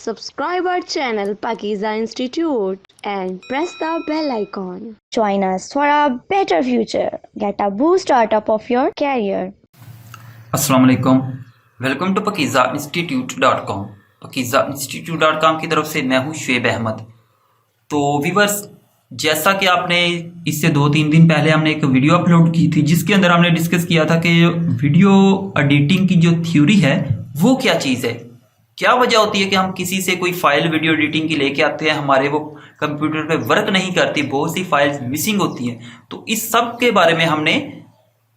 subscribe our channel Pakiza Institute and press the bell icon. Join us for a better future. Get a boost startup of your career. अस्सलाम वालेकुम, welcome to pakizainstitute.com। pakizainstitute.com की तरफ से मैं हूँ शुएब अहमद। तो viewers, जैसा कि आपने इससे 2-3 दिन पहले हमने एक वीडियो अपलोड की थी जिसके अंदर हमने डिस्कस किया था कि वीडियो एडिटिंग की जो थ्योरी है वो क्या चीज़ है, क्या वजह होती है कि हम किसी से कोई फाइल वीडियो एडिटिंग की लेके आते हैं, हमारे वो कंप्यूटर पे वर्क नहीं करती, बहुत सी फाइल्स मिसिंग होती हैं। तो इस सब के बारे में हमने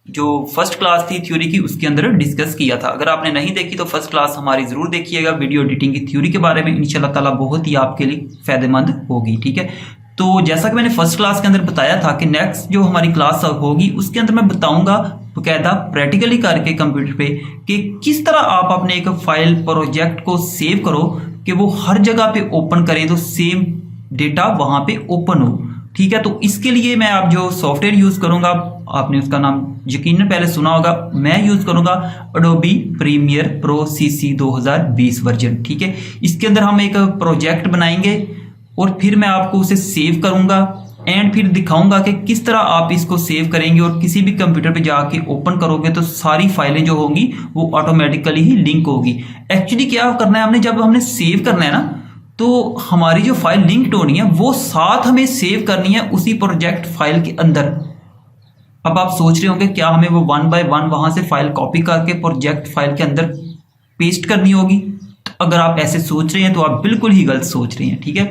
जो फर्स्ट क्लास थी थ्योरी की उसके अंदर डिस्कस किया था। अगर आपने नहीं देखी तो फर्स्ट क्लास हमारी ज़रूर देखिएगा, वीडियो एडिटिंग की थ्योरी के बारे में इंशाल्लाह ताला बहुत ही आपके लिए फ़ायदेमंद होगी। ठीक है, तो जैसा कि मैंने फर्स्ट क्लास के अंदर बताया था कि नेक्स्ट जो हमारी क्लास होगी उसके अंदर मैं बताऊंगा बकायदा प्रैक्टिकली करके कंप्यूटर पे कि किस तरह आप अपने एक फाइल प्रोजेक्ट को सेव करो कि वो हर जगह पे ओपन करें तो सेम डेटा वहां पे ओपन हो। ठीक है, तो इसके लिए मैं आप जो सॉफ्टवेयर यूज करूंगा, आपने उसका नाम यकीनन पहले सुना होगा, मैं यूज करूंगा Adobe Premiere Pro CC 2020 version. ठीक है, इसके अंदर हम एक प्रोजेक्ट बनाएंगे और फिर मैं आपको उसे सेव करूंगा एंड फिर दिखाऊंगा कि किस तरह आप इसको सेव करेंगे और किसी भी कंप्यूटर पे जाके ओपन करोगे तो सारी फाइलें जो होंगी वो ऑटोमेटिकली ही लिंक होगी। एक्चुअली क्या करना है हमने, जब हमने सेव करना है ना तो हमारी जो फाइल लिंक्ड होनी है वो साथ हमें सेव करनी है उसी प्रोजेक्ट फाइल के अंदर। अब आप सोच रहे होंगे क्या हमें वो 1 by 1 वहां से फाइल कॉपी करके प्रोजेक्ट फाइल के अंदर पेस्ट करनी होगी? तो अगर आप ऐसे सोच रहे हैं तो आप बिल्कुल ही गलत सोच रहे हैं। ठीक है,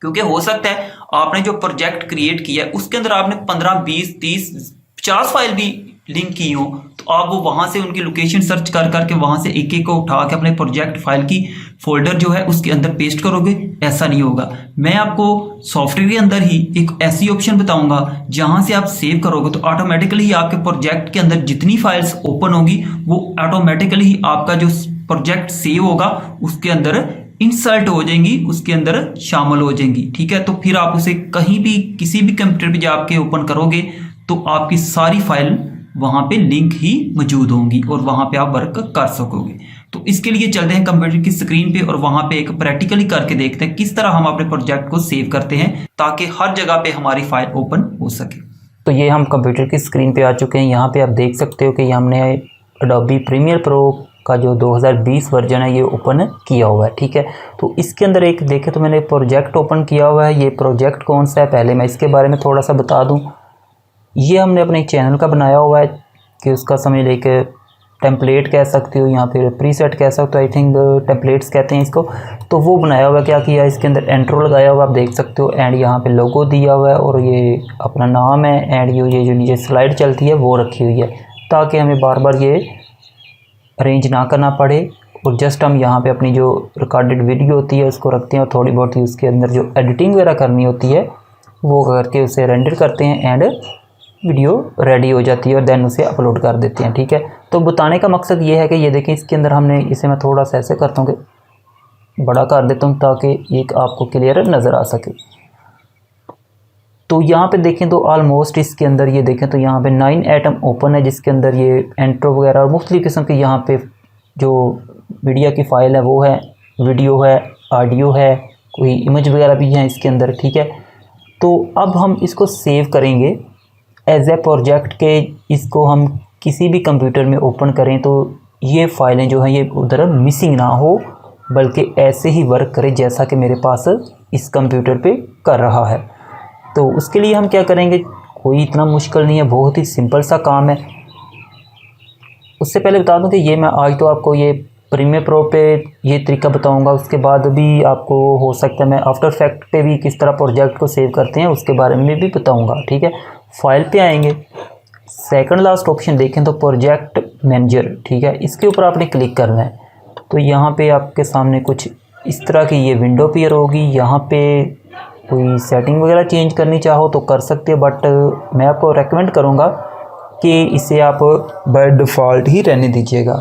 क्योंकि हो सकता है आपने जो प्रोजेक्ट क्रिएट किया है उसके अंदर आपने 15, 20, 30, 50 फाइल भी लिंक की हो, तो आप वो वहां से उनकी लोकेशन सर्च कर करके वहां से एक एक को उठा के अपने प्रोजेक्ट फाइल की फोल्डर जो है उसके अंदर पेस्ट करोगे। ऐसा नहीं होगा। मैं आपको सॉफ्टवेयर के अंदर ही एक ऐसी ऑप्शन बताऊंगा जहां से आप सेव करोगे तो ऑटोमेटिकली आपके प्रोजेक्ट के अंदर जितनी फाइल्स ओपन होगी वो ऑटोमेटिकली ही आपका जो प्रोजेक्ट सेव होगा उसके अंदर इंसर्ट हो जाएंगी, उसके अंदर शामिल हो जाएंगी। ठीक है, तो फिर आप उसे कहीं भी किसी भी कंप्यूटर पे जाके ओपन करोगे तो आपकी सारी फाइल वहां पे लिंक ही मौजूद होंगी और वहां पे आप वर्क कर सकोगे। तो इसके लिए चलते हैं कंप्यूटर की स्क्रीन पे और वहां पे एक प्रैक्टिकली करके देखते हैं किस तरह हम अपने प्रोजेक्ट को सेव करते हैं ताकि हर जगह पे हमारी फाइल ओपन हो सके। तो ये हम कंप्यूटर की स्क्रीन पे आ चुके हैं। यहाँ पे आप देख सकते हो कि हमने Adobe Premiere Pro का जो 2020 वर्जन है ये ओपन किया हुआ है। ठीक है, तो इसके अंदर एक देखें तो मैंने प्रोजेक्ट ओपन किया हुआ है। ये प्रोजेक्ट कौन सा है पहले मैं इसके बारे में थोड़ा सा बता दूं। ये हमने अपने चैनल का बनाया हुआ है कि उसका समझ ले कि टेम्पलेट कह सकते हो, यहाँ पे प्रीसेट कह सकते हो, आई थिंक टेम्पलेट्स कहते हैं इसको। तो वो बनाया हुआ, क्या किया इसके अंदर इंट्रो लगाया हुआ आप देख सकते हो एंड यहाँ पे लोगो दिया हुआ है और ये अपना नाम है एंड ये जो नीचे स्लाइड चलती है वो रखी हुई है ताकि हमें बार बार ये अरेंज ना करना पड़े और जस्ट हम यहाँ पे अपनी जो रिकॉर्डेड वीडियो होती है उसको रखते हैं और थोड़ी बहुत ही उसके अंदर जो एडिटिंग वगैरह करनी होती है वो करके उसे रेंडर करते हैं एंड वीडियो रेडी हो जाती है और देन उसे अपलोड कर देते हैं। ठीक है, तो बताने का मकसद ये है कि ये देखें इसके अंदर हमने इसे मैं थोड़ा सा ऐसे करता हूँ कि बड़ा कर देता हूँ ताकि एक आपको क्लियर नज़र आ सके। तो यहाँ पे देखें तो ऑलमोस्ट इसके अंदर ये देखें तो यहाँ पे 9 आइटम ओपन है जिसके अंदर ये इंट्रो वगैरह और मुख्तलिफ किस्म के यहाँ पे जो मीडिया की फ़ाइल है वो है, वीडियो है, ऑडियो है, कोई इमेज वगैरह भी है इसके अंदर। ठीक है, तो अब हम इसको सेव करेंगे एज ए प्रोजेक्ट के इसको हम किसी भी कंप्यूटर में ओपन करें तो ये फ़ाइलें जो हैं ये उधर मिसिंग ना हो बल्कि ऐसे ही वर्क करे जैसा कि मेरे पास इस कंप्यूटर पे कर रहा है। तो उसके लिए हम क्या करेंगे, कोई इतना मुश्किल नहीं है, बहुत ही सिंपल सा काम है। उससे पहले बता दूं कि ये मैं आज तो आपको ये प्रीमियर प्रो पे ये तरीका बताऊंगा, उसके बाद भी आपको हो सकता है मैं आफ्टर इफेक्ट पे भी किस तरह प्रोजेक्ट को सेव करते हैं उसके बारे में भी बताऊंगा। ठीक है, फाइल पे आएंगे, सेकंड लास्ट ऑप्शन देखें तो प्रोजेक्ट मैनेजर। ठीक है, इसके ऊपर आपने क्लिक करना है तो यहाँ पे आपके सामने कुछ इस तरह की ये विंडो अपीयर होगी। यहाँ पे कोई सेटिंग वगैरह चेंज करनी चाहो तो कर सकते हो, बट मैं आपको रेकमेंड करूँगा कि इसे आप बाय डिफ़ॉल्ट ही रहने दीजिएगा।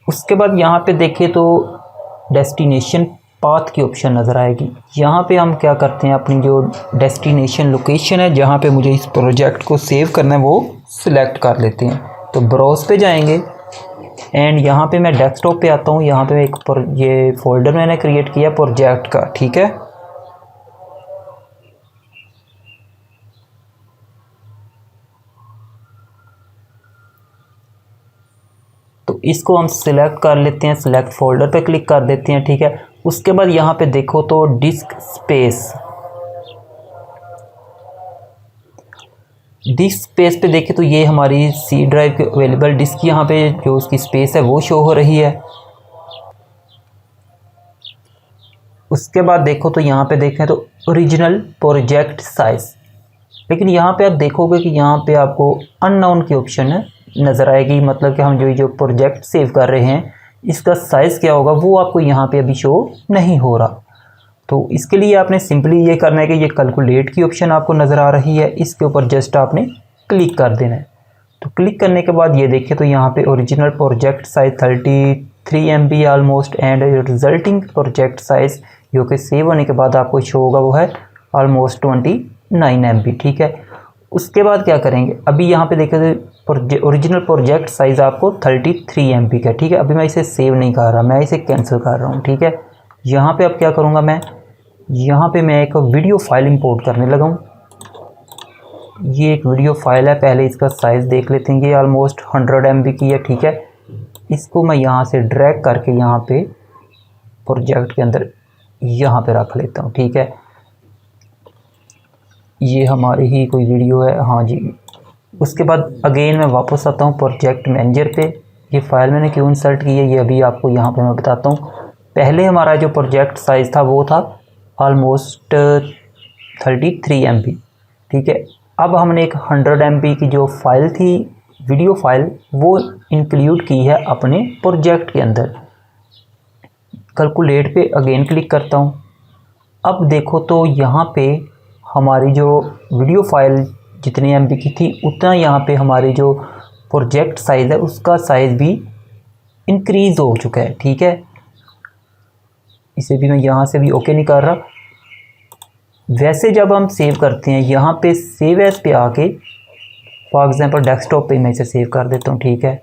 उसके बाद यहाँ पे देखें तो डेस्टिनेशन पाथ की ऑप्शन नज़र आएगी। यहाँ पे हम क्या करते हैं, अपनी जो डेस्टिनेशन लोकेशन है जहाँ पे मुझे इस प्रोजेक्ट को सेव करना है वो सिलेक्ट कर लेते हैं। तो ब्राउज़ पे जाएंगे एंड यहाँ पे मैं डेस्कटॉप पे आता हूँ। यहाँ पे ये फोल्डर मैंने क्रिएट किया प्रोजेक्ट का, ठीक है। तो इसको हम सिलेक्ट कर लेते हैं, सिलेक्ट फोल्डर पे क्लिक कर देते हैं, ठीक है। उसके बाद यहाँ पे देखो तो डिस्क स्पेस पे देखें तो ये हमारी सी ड्राइव की अवेलेबल डिस्क यहाँ पे जो उसकी स्पेस है वो शो हो रही है। उसके बाद देखो तो यहाँ पे देखें तो ओरिजिनल प्रोजेक्ट साइज, लेकिन यहाँ पे आप देखोगे कि यहाँ पे आपको अननोन की ऑप्शन नज़र आएगी, मतलब कि हम जो प्रोजेक्ट सेव कर रहे हैं इसका साइज़ क्या होगा वो आपको यहाँ पे अभी शो नहीं हो रहा। तो इसके लिए आपने सिंपली ये करना है कि ये कैलकुलेट की ऑप्शन आपको नज़र आ रही है, इसके ऊपर जस्ट आपने क्लिक कर देना है। तो क्लिक करने के बाद ये देखिए तो यहाँ पे original project size 33 MB almost and resulting project size जो कि सेव होने के बाद आपको शो होगा वो है ऑलमोस्ट 29 MB, ठीक है। उसके बाद क्या करेंगे, अभी यहाँ पे देखें तो ओरिजिनल प्रोजेक्ट साइज़ आपको 33 MB का, ठीक है। अभी मैं इसे सेव नहीं कर रहा, मैं इसे कैंसिल कर रहा हूँ, ठीक है। यहाँ पे अब क्या करूँगा मैं, यहाँ पे मैं एक वीडियो फाइल इंपोर्ट करने लगा हूँ। ये एक वीडियो फाइल है, पहले इसका साइज़ देख लेते हैं। ये ऑलमोस्ट 100 MB की है, ठीक है। इसको मैं यहाँ से ड्रैग करके यहाँ पे प्रोजेक्ट के अंदर यहाँ पे रख लेता हूँ, ठीक है। ये हमारी ही कोई वीडियो है, हाँ जी। उसके बाद अगेन मैं वापस आता हूँ प्रोजेक्ट मैनेजर पे। ये फाइल मैंने क्यों इंसर्ट की है ये अभी आपको यहाँ पे मैं बताता हूँ। पहले हमारा जो प्रोजेक्ट साइज़ था वो था ऑलमोस्ट 33 MB, ठीक है। अब हमने एक 100 MB की जो फाइल थी वीडियो फाइल वो इंक्लूड की है अपने प्रोजेक्ट के अंदर। कैलकुलेट पे अगेन क्लिक करता हूँ। अब देखो तो यहाँ पे हमारी जो वीडियो फाइल जितनी MB की थी उतना यहाँ पे हमारी जो प्रोजेक्ट साइज़ है उसका साइज़ भी इंक्रीज़ हो चुका है, ठीक है। इसे भी मैं यहाँ से भी ओके नहीं कर रहा। वैसे जब हम सेव करते हैं यहाँ पे सेव एज पे आके फॉर एग्जांपल डेस्कटॉप पे मैं इसे सेव कर देता हूँ, ठीक है।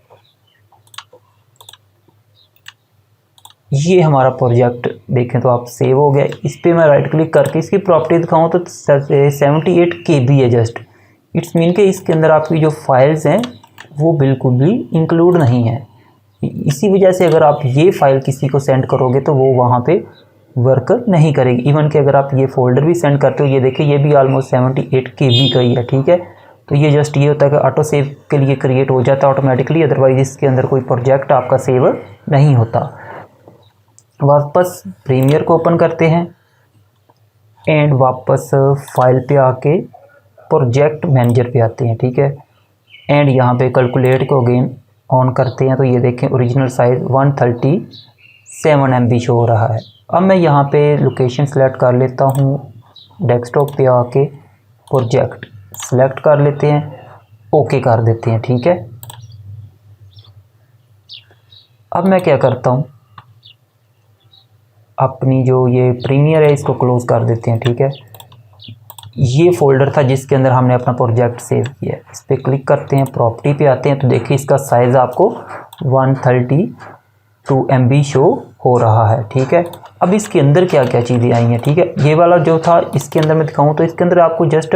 ये हमारा प्रोजेक्ट देखें तो आप सेव हो गया। इस पर मैं राइट क्लिक करके इसकी प्रॉपर्टी दिखाऊँ तो 78 KB है जस्ट। इट्स मीन कि इसके अंदर आपकी जो फाइल्स हैं वो बिल्कुल भी इंक्लूड नहीं है। इसी वजह से अगर आप ये फ़ाइल किसी को सेंड करोगे तो वो वहाँ पे वर्क नहीं करेगी। इवन कि अगर आप ये फ़ोल्डर भी सेंड करते हो, ये देखिए ये भी ऑलमोस्ट 78 KB का ही है, ठीक है। तो ये जस्ट ये होता है कि ऑटो सेव के लिए क्रिएट हो जाता है ऑटोमेटिकली, अदरवाइज़ इसके अंदर कोई प्रोजेक्ट आपका सेव नहीं होता। वापस प्रीमियर को ओपन करते हैं एंड वापस फाइल पे आके प्रोजेक्ट मैनेजर पे आते हैं, ठीक है। एंड यहाँ पे कैलकुलेट को अगेन ऑन करते हैं तो ये देखें ओरिजिनल साइज़ 137 MB शो हो रहा है। अब मैं यहाँ पे लोकेशन सेलेक्ट कर लेता हूँ, डेस्कटॉप पे आके प्रोजेक्ट सेलेक्ट कर लेते हैं, ओके कर देते हैं, ठीक है। अब मैं क्या करता हूँ, अपनी जो ये प्रीमियर है इसको क्लोज़ कर देते हैं, ठीक है। ये फ़ोल्डर था जिसके अंदर हमने अपना प्रोजेक्ट सेव किया है। इस पर क्लिक करते हैं, प्रॉपर्टी पे आते हैं तो देखिए इसका साइज़ आपको 132 MB शो हो रहा है, ठीक है। अब इसके अंदर क्या क्या चीज़ें आई हैं, ठीक है। ये वाला जो था इसके अंदर मैं दिखाऊं तो इसके अंदर आपको जस्ट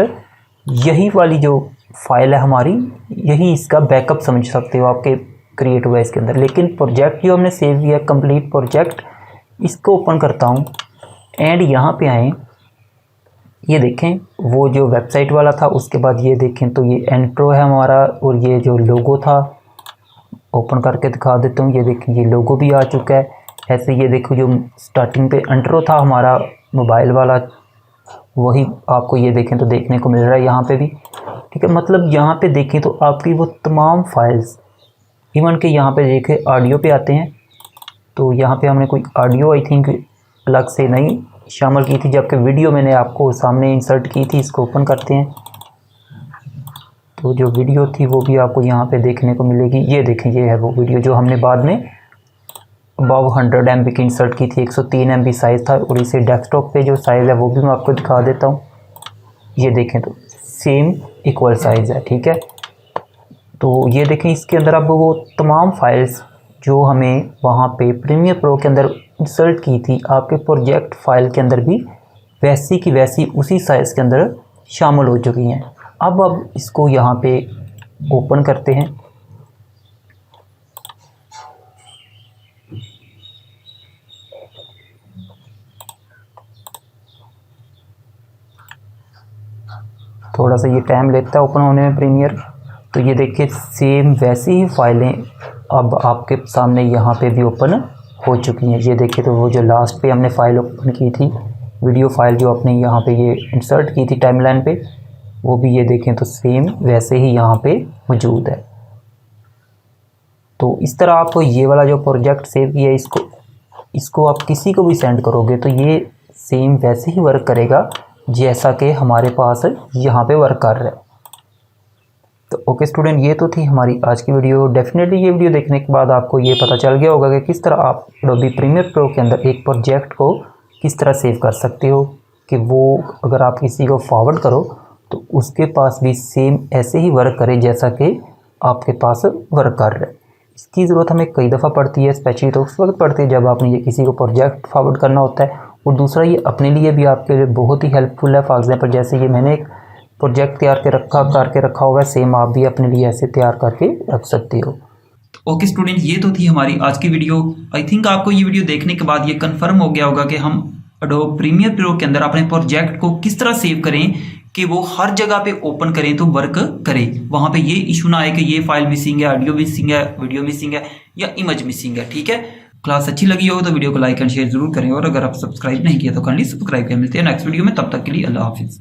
यही वाली जो फाइल है हमारी, यही इसका बैकअप समझ सकते हो, आपके क्रिएट हुआ है इसके अंदर। लेकिन प्रोजेक्ट जो हमने सेव किया कंप्लीट प्रोजेक्ट, इसको ओपन करता हूँ एंड यहाँ पे आएँ, ये देखें वो जो वेबसाइट वाला था। उसके बाद ये देखें तो ये इंट्रो है हमारा और ये जो लोगो था ओपन करके दिखा देता हूँ। ये देखें ये लोगो भी आ चुका है। ऐसे ये देखो जो स्टार्टिंग पे इंट्रो था हमारा मोबाइल वाला, वही आपको ये देखें तो देखने को मिल रहा है यहाँ पे भी, ठीक है। मतलब यहाँ पे देखें तो आपकी वो तमाम फाइल्स, इवन के यहाँ पे देखें ऑडियो पे आते हैं तो यहाँ पे हमने कोई ऑडियो आई थिंक अलग से नहीं शामिल की थी, जबकि वीडियो मैंने आपको सामने इंसर्ट की थी। इसको ओपन करते हैं तो जो वीडियो थी वो भी आपको यहाँ पे देखने को मिलेगी। ये देखें ये है वो वीडियो जो हमने बाद में अबाव 100 MB की इंसर्ट की थी। 103 MB साइज़ था और इसे डेस्कटॉप पे जो साइज़ है वो भी मैं आपको दिखा देता हूँ। ये देखें तो सेम इक्वल साइज़ है, ठीक है। तो ये देखें इसके अंदर अब वो तमाम फाइल्स जो हमें वहाँ पे प्रीमियर प्रो के अंदर इंसर्ट की थी आपके प्रोजेक्ट फाइल के अंदर भी वैसी की वैसी उसी साइज़ के अंदर शामिल हो चुकी हैं। अब इसको यहाँ पे ओपन करते हैं। थोड़ा सा ये टाइम लेता है ओपन होने में प्रीमियर। तो ये देखिए सेम वैसी ही फाइलें अब आपके सामने यहाँ पे भी ओपन हो चुकी हैं। ये देखिए तो वो जो लास्ट पे हमने फ़ाइल ओपन की थी, वीडियो फाइल जो अपने यहाँ पे ये इंसर्ट की थी टाइमलाइन पे, वो भी ये देखें तो सेम वैसे ही यहाँ पे मौजूद है। तो इस तरह आप ये वाला जो प्रोजेक्ट सेव किया है इसको आप किसी को भी सेंड करोगे तो ये सेम वैसे ही वर्क करेगा जैसा कि हमारे पास यहाँ पे वर्क कर रहा है। तो ओके स्टूडेंट, ये तो थी हमारी आज की वीडियो। डेफिनेटली ये वीडियो देखने के बाद आपको ये पता चल गया होगा कि किस तरह आप एडोबी प्रीमियर प्रो के अंदर एक प्रोजेक्ट को किस तरह सेव कर सकते हो कि वो अगर आप किसी को फॉरवर्ड करो तो उसके पास भी सेम ऐसे ही वर्क करे जैसा कि आपके पास वर्क कर रहा है। इसकी ज़रूरत हमें कई दफ़ा पड़ती है, स्पेशली तो उस वक्त पड़ती है जब आपने ये किसी को प्रोजेक्ट फॉरवर्ड करना होता है, और दूसरा ये अपने लिए भी आपके लिए बहुत ही हेल्पफुल है। फॉर एग्जाम्पल जैसे ये मैंने एक प्रोजेक्ट तैयार करके रखा होगा, सेम आप भी अपने लिए ऐसे तैयार करके रख सकते हो। ओके स्टूडेंट, ये तो थी हमारी आज की वीडियो। आई थिंक आपको ये वीडियो देखने के बाद ये कंफर्म हो गया होगा कि हम एडोब प्रीमियर प्रो के अंदर अपने प्रोजेक्ट को किस तरह सेव करें कि वो हर जगह पे ओपन करें तो वर्क करे, वहाँ पे ये इशू ना आए कि ये फाइल मिसिंग है, ऑडियो मिसिंग है, वीडियो मिसिंग है या इमेज मिसिंग है। ठीक है, क्लास अच्छी लगी हो तो वीडियो को लाइक एंड शेयर जरूर करें, और अगर आप सब्सक्राइब नहीं किया तो काइंडली सब्सक्राइब करें। मिलते हैं नेक्स्ट वीडियो में, तब तक के लिए अल्लाह हाफिज़।